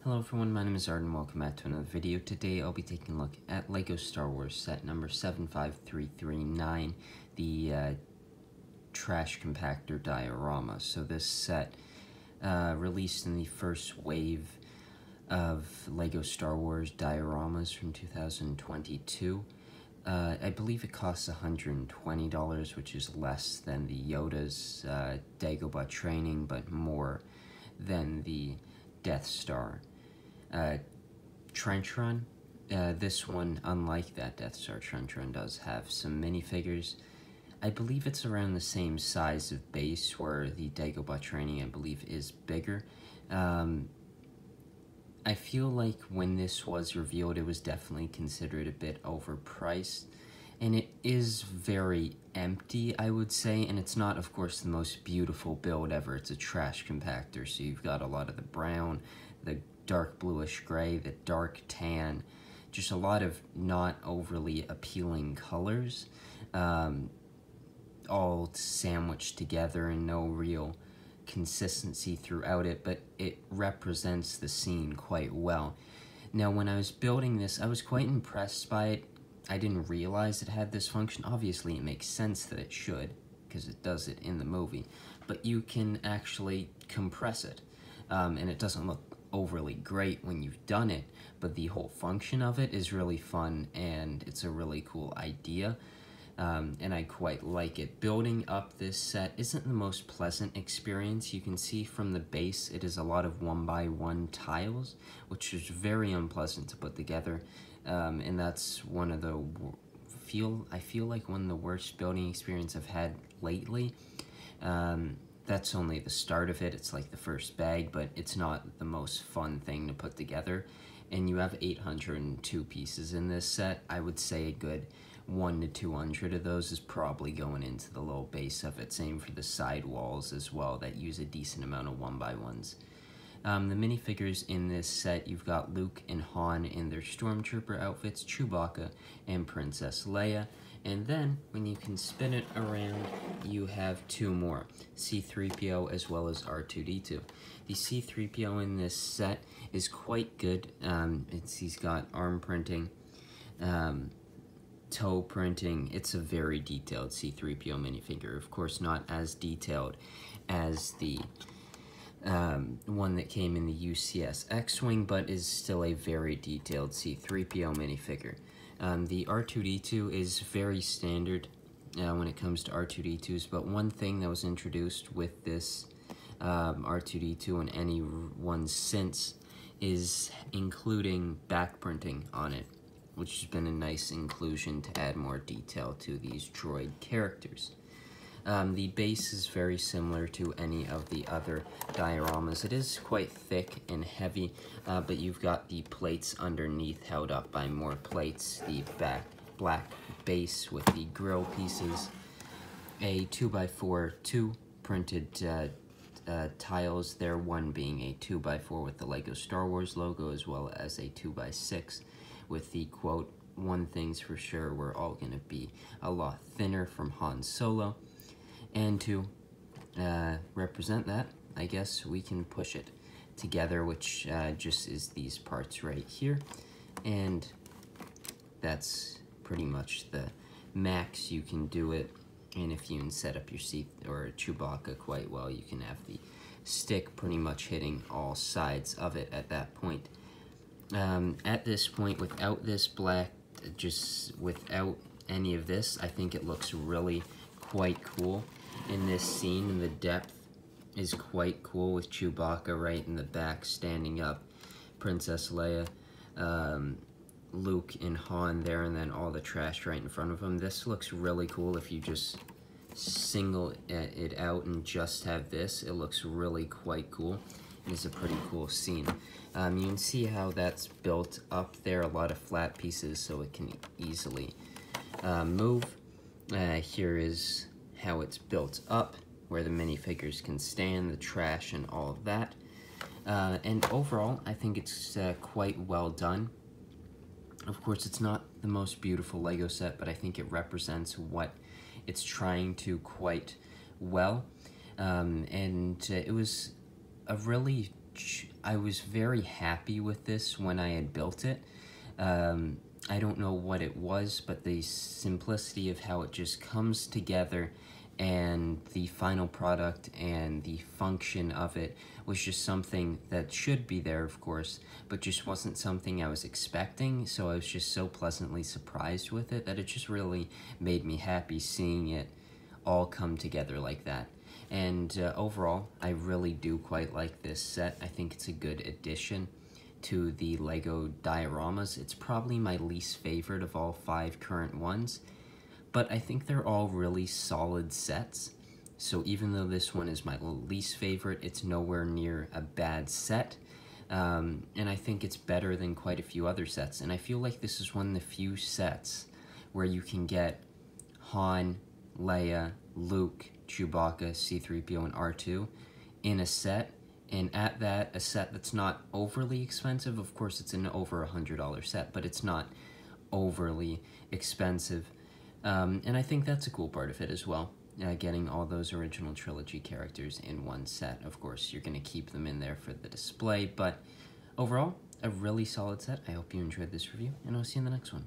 Hello everyone, my name is Arden, welcome back to another video. Today I'll be taking a look at LEGO Star Wars set number 75339, the trash compactor diorama. So this set released in the first wave of LEGO Star Wars dioramas from 2022. I believe it costs $120, which is less than the Yoda's Dagobah training, but more than the Death Star trench run. This one, unlike that Death Star trench run, does have some minifigures. I believe it's around the same size of base, where the Dagobah training, I believe, is bigger. I feel like when this was revealed, it was definitely considered a bit overpriced, and it is very empty, I would say, and it's not, of course, the most beautiful build ever. It's a trash compactor, so you've got a lot of the brown, the dark bluish gray, the dark tan, just a lot of not overly appealing colors, all sandwiched together and no real consistency throughout it, but it represents the scene quite well. Now, when I was building this, I was quite impressed by it. I didn't realize it had this function. Obviously, it makes sense that it should, because it does it in the movie, but you can actually compress it, and it doesn't look overly great when you've done it, but the whole function of it is really fun, and it's a really cool idea. And I quite like it. Building up this set isn't the most pleasant experience. You can see from the base it is a lot of 1x1 tiles, which is very unpleasant to put together, and that's one of the I feel like one of the worst building experience I've had lately. That's only the start of it. It's like the first bag, but it's not the most fun thing to put together. And you have 802 pieces in this set. I would say a good 1 to 200 of those is probably going into the low base of it. Same for the side walls as well, that use a decent amount of 1x1s. The minifigures in this set, you've got Luke and Han in their Stormtrooper outfits, Chewbacca and Princess Leia, and then when you can spin it around, you have two more, C-3PO as well as R2-D2. The C-3PO in this set is quite good. He's got arm printing, toe printing. It's a very detailed C-3PO minifigure. Of course, not as detailed as the one that came in the UCS X-Wing, but is still a very detailed C-3PO minifigure. The R2-D2 is very standard when it comes to R2-D2s, but one thing that was introduced with this R2-D2 and any one since is including back printing on it, which has been a nice inclusion to add more detail to these droid characters. The base is very similar to any of the other dioramas. It is quite thick and heavy, but you've got the plates underneath held up by more plates, the black base with the grill pieces, a 2x4 2 printed tiles there, one being a 2x4 with the LEGO Star Wars logo, as well as a 2x6 with the quote, "One thing's for sure, we're all gonna be a lot thinner," from Han Solo. And to represent that, I guess we can push it together, which just is these parts right here. And that's pretty much the max you can do it. And if you can set up your seat or Chewbacca quite well, you can have the stick pretty much hitting all sides of it at that point. At this point, without this black, just without any of this, I think it looks really quite cool in this scene, and the depth is quite cool with Chewbacca right in the back standing up, Princess Leia, Luke and Han there, and then all the trash right in front of them. This looks really cool if you just single it out and just have this. It looks really quite cool. It's a pretty cool scene. You can see how that's built up there, a lot of flat pieces so it can easily move. Here is how it's built up, where the minifigures can stand, the trash and all of that. And overall, I think it's quite well done. Of course, it's not the most beautiful LEGO set, but I think it represents what it's trying to quite well. And it was a really I was very happy with this when I had built it. I don't know what it was, but the simplicity of how it just comes together and the final product and the function of it was just something that should be there, of course, but just wasn't something I was expecting. So I was just so pleasantly surprised with it that it just really made me happy seeing it all come together like that. And overall, I really do quite like this set. I think it's a good addition to the LEGO dioramas. It's probably my least favorite of all 5 current ones, but I think they're all really solid sets. So even though this one is my least favorite, it's nowhere near a bad set. And I think it's better than quite a few other sets. And I feel like this is one of the few sets where you can get Han, Leia, Luke, Chewbacca, C-3PO, and R2 in a set, and at that, a set that's not overly expensive. Of course, it's an over $100 set, but it's not overly expensive. And I think that's a cool part of it as well, getting all those original trilogy characters in one set. Of course, you're going to keep them in there for the display, but overall, a really solid set. I hope you enjoyed this review, and I'll see you in the next one.